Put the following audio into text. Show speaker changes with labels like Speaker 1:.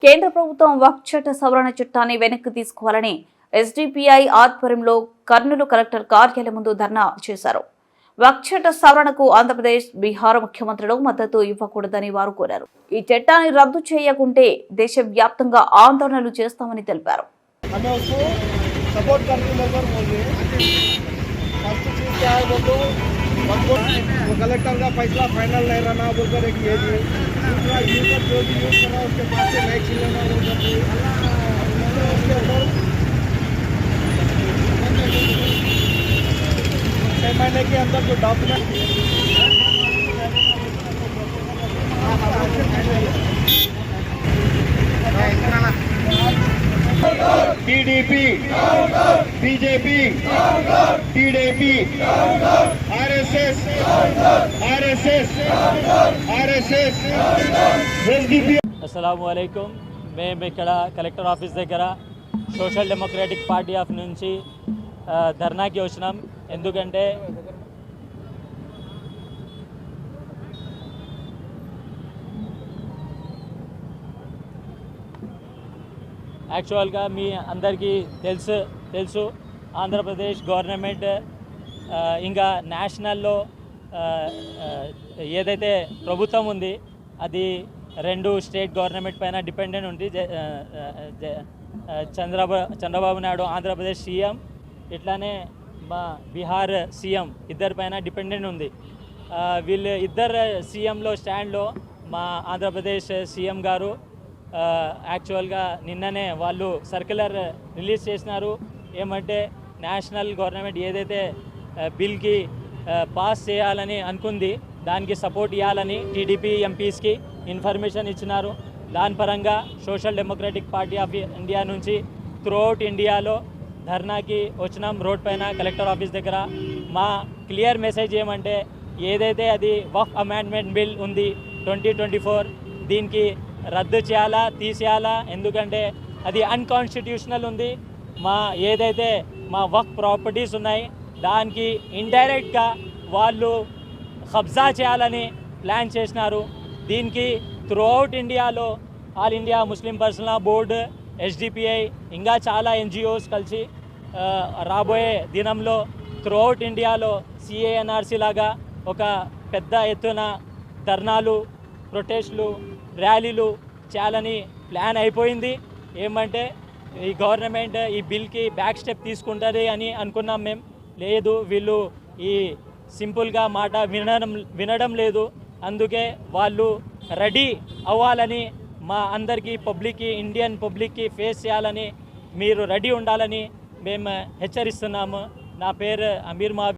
Speaker 1: కేంద్ర ప్రభుత్వం వక్ఫ్ చట్ట సవరణ చట్టాన్ని వెనక్కి తీసుకోవాలని ఎస్డిపిఐ ఆధ్వర్యంలో కర్నూలు కలెక్టర్ కార్యాలయం ముందు ధర్నా చేశారు. వక్ఫ్ చట్ట సవరణకు ఆంధ్రప్రదేశ్, బీహార్ ముఖ్యమంత్రులు మద్దతు ఇవ్వకూడదని వారు కోరారు. ఈ చట్టాన్ని రద్దు చేయకుంటే దేశవ్యాప్తంగా ఆందోళనలు చేస్తామని తెలిపారు.
Speaker 2: कलेक्टर का फैसला फाइनल नहीं रहना बोलकर एक ये दूसरा यूजर जो भी यूज करना उसके पास से नहीं छिलना बोलकर उसके ऊपर 6 महीने के अंदर जो document TDP, BJP, TDP, RSS, SDP.
Speaker 3: अस्सलामुअलैकुम। మేము ఇక్కడ కలెక్టర్ ఆఫీస్ దగ్గర సోషల్ డెమోక్రటిక్ పార్టీ ఆఫ్ నుంచి ధర్నాకి వచ్చినాం. ఎందుకంటే యాక్చువల్గా మీ అందరికీ తెలుసు ఆంధ్రప్రదేశ్ గవర్నమెంట్ ఇంకా నేషనల్లో ఏదైతే ప్రభుత్వం ఉంది అది రెండు స్టేట్ గవర్నమెంట్ పైన డిపెండెంట్ ఉంది. చంద్రబాబు నాయుడు ఆంధ్రప్రదేశ్ సీఎం, ఇట్లానే మా బీహార్ సీఎం ఇద్దరి పైన డిపెండెంట్ ఉంది. వీళ్ళు ఇద్దరు సీఎంలో స్టాండ్లో మా ఆంధ్రప్రదేశ్ సీఎం గారు యాక్చువల్గా నిన్ననే వాళ్ళు సర్క్యులర్ రిలీజ్ చేసినారు. ఏమంటే నేషనల్ గవర్నమెంట్ ఏదైతే బిల్కి పాస్ చేయాలని అనుకుంది దానికి సపోర్ట్ ఇవ్వాలని టీడీపీ ఎంపీస్కి ఇన్ఫర్మేషన్ ఇచ్చినారు. దాని పరంగా social democratic party of India నుంచి త్రూఅవుట్ ఇండియాలో ధర్నాకి వచ్చినాం రోడ్ పైన కలెక్టర్ ఆఫీస్ దగ్గర. మా క్లియర్ మెసేజ్ ఏమంటే ఏదైతే అది వక్ఫ్ అమెండ్మెంట్ బిల్ ఉంది 2024 దీనికి రద్దు చేయాలా, తీసేయాలా, ఎందుకంటే అది అన్కాన్స్టిట్యూషనల్ ఉంది. మా ఏదైతే మా వక్ఫ్ ప్రాపర్టీస్ ఉన్నాయి దానికి ఇండైరెక్ట్గా వాళ్ళు కబ్జా చేయాలని ప్లాన్ చేసినారు. దీనికి త్రూఅవుట్ ఇండియాలో ఆల్ ఇండియా ముస్లిం పర్సనల్ లా బోర్డు, ఎస్డిపిఐ ఇంకా చాలా ఎన్జిఓస్ కలిసి రాబోయే దినంలో త్రూఅవుట్ ఇండియాలో సిఏఎన్ఆర్సీ లాగా ఒక పెద్ద ఎత్తున ధర్నాలు, ప్రొటెస్టులు, ర్యాలీలు చేయాలని ప్లాన్ అయిపోయింది. ఏమంటే ఈ గవర్నమెంట్ ఈ బిల్కి బ్యాక్ స్టెప్ తీసుకుంటుంది అని అనుకున్నాం మేము. లేదు, వీళ్ళు ఈ సింపుల్గా మాట వినడం లేదు. అందుకే వాళ్ళు రెడీ అవ్వాలని, మా అందరికీ పబ్లిక్కి, ఇండియన్ పబ్లిక్కి ఫేస్ చేయాలని మీరు రెడీ ఉండాలని మేము హెచ్చరిస్తున్నాము. నా పేరు అమీర్ మావి.